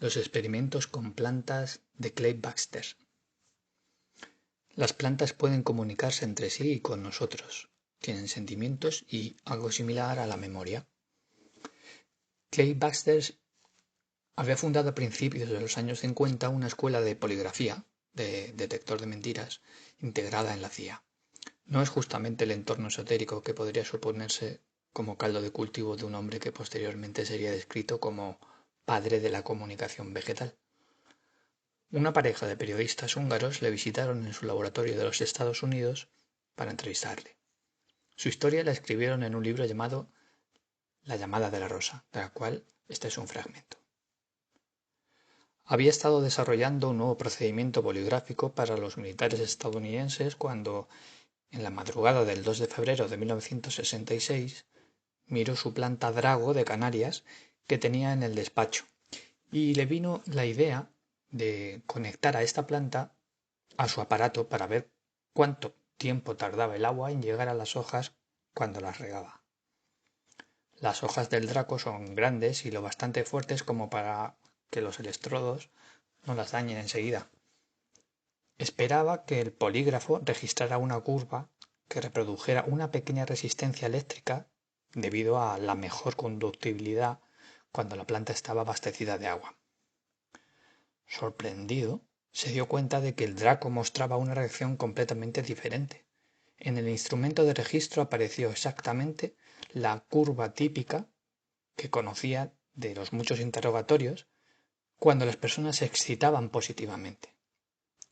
Los experimentos con plantas de Clay Baxter. Las plantas pueden comunicarse entre sí y con nosotros. Tienen sentimientos y algo similar a la memoria. Clay Baxter había fundado a principios de los años 50 una escuela de poligrafía, de detector de mentiras, integrada en la CIA. No es justamente el entorno esotérico que podría suponerse como caldo de cultivo de un hombre que posteriormente sería descrito como padre de la comunicación vegetal. Una pareja de periodistas húngaros le visitaron en su laboratorio de los Estados Unidos para entrevistarle. Su historia la escribieron en un libro llamado La llamada de la rosa, de la cual este es un fragmento. Había estado desarrollando un nuevo procedimiento poligráfico para los militares estadounidenses cuando, en la madrugada del 2 de febrero de 1966, miró su planta Drago de Canarias que tenía en el despacho y le vino la idea de conectar a esta planta a su aparato para ver cuánto tiempo tardaba el agua en llegar a las hojas cuando las regaba. Las hojas del draco son grandes y lo bastante fuertes como para que los electrodos no las dañen enseguida. Esperaba que el polígrafo registrara una curva que reprodujera una pequeña resistencia eléctrica debido a la mejor conductibilidad cuando la planta estaba abastecida de agua. Sorprendido, se dio cuenta de que el draco mostraba una reacción completamente diferente. En el instrumento de registro apareció exactamente la curva típica que conocía de los muchos interrogatorios cuando las personas se excitaban positivamente.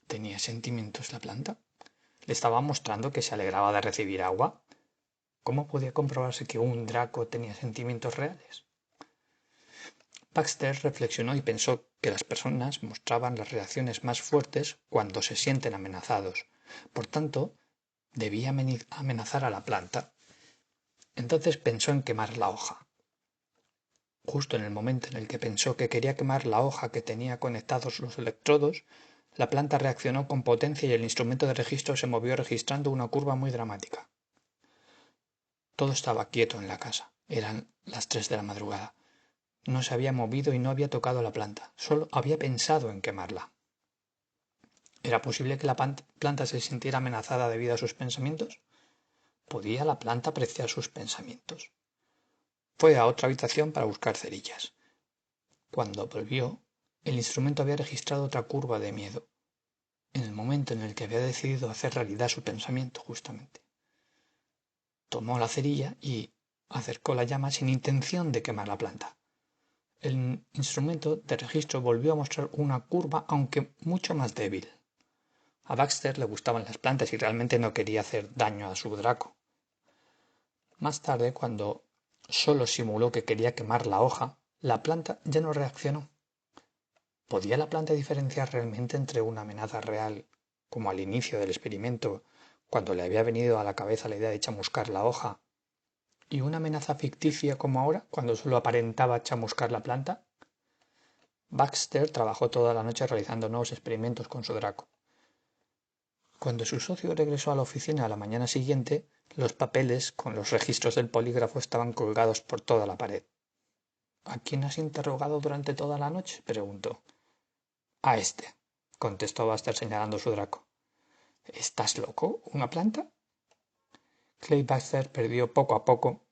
¿Tenía sentimientos la planta? ¿Le estaba mostrando que se alegraba de recibir agua? ¿Cómo podía comprobarse que un draco tenía sentimientos reales? Baxter reflexionó y pensó que las personas mostraban las reacciones más fuertes cuando se sienten amenazados. Por tanto, debía amenazar a la planta. Entonces pensó en quemar la hoja. Justo en el momento en el que pensó que quería quemar la hoja que tenía conectados los electrodos, la planta reaccionó con potencia y el instrumento de registro se movió registrando una curva muy dramática. Todo estaba quieto en la casa. Eran las 3 de la madrugada. No se había movido y no había tocado la planta. Solo había pensado en quemarla. ¿Era posible que la planta se sintiera amenazada debido a sus pensamientos? ¿Podía la planta apreciar sus pensamientos? Fue a otra habitación para buscar cerillas. Cuando volvió, el instrumento había registrado otra curva de miedo, en el momento en el que había decidido hacer realidad su pensamiento, justamente. Tomó la cerilla y acercó la llama sin intención de quemar la planta. El instrumento de registro volvió a mostrar una curva, aunque mucho más débil. A Baxter le gustaban las plantas y realmente no quería hacer daño a su draco. Más tarde, cuando solo simuló que quería quemar la hoja, la planta ya no reaccionó. ¿Podía la planta diferenciar realmente entre una amenaza real, como al inicio del experimento, cuando le había venido a la cabeza la idea de chamuscar la hoja, y una amenaza ficticia como ahora, cuando solo aparentaba chamuscar la planta? Baxter trabajó toda la noche realizando nuevos experimentos con su draco. Cuando su socio regresó a la oficina a la mañana siguiente, los papeles con los registros del polígrafo estaban colgados por toda la pared. ¿A quién has interrogado durante toda la noche?, preguntó. A este, contestó Baxter señalando su draco. ¿Estás loco? ¿Una planta? Clay Baxter perdió poco a poco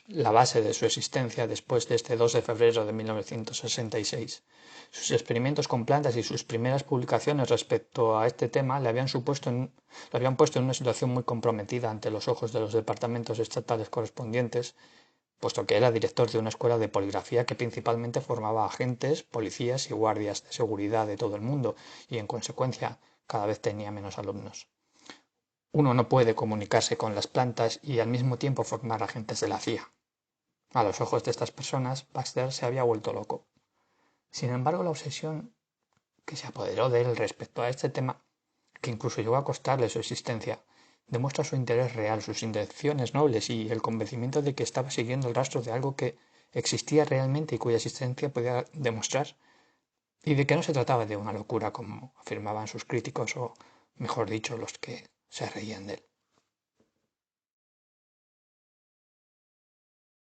la base de su existencia después de este 2 de febrero de 1966. Sus experimentos con plantas y sus primeras publicaciones respecto a este tema le habían puesto en una situación muy comprometida ante los ojos de los departamentos estatales correspondientes, puesto que era director de una escuela de poligrafía que principalmente formaba agentes, policías y guardias de seguridad de todo el mundo, y en consecuencia cada vez tenía menos alumnos. Uno no puede comunicarse con las plantas y al mismo tiempo formar agentes de la CIA. A los ojos de estas personas, Baxter se había vuelto loco. Sin embargo, la obsesión que se apoderó de él respecto a este tema, que incluso llegó a costarle su existencia, demuestra su interés real, sus intenciones nobles y el convencimiento de que estaba siguiendo el rastro de algo que existía realmente y cuya existencia podía demostrar, y de que no se trataba de una locura como afirmaban sus críticos o, mejor dicho, los que se reían de él.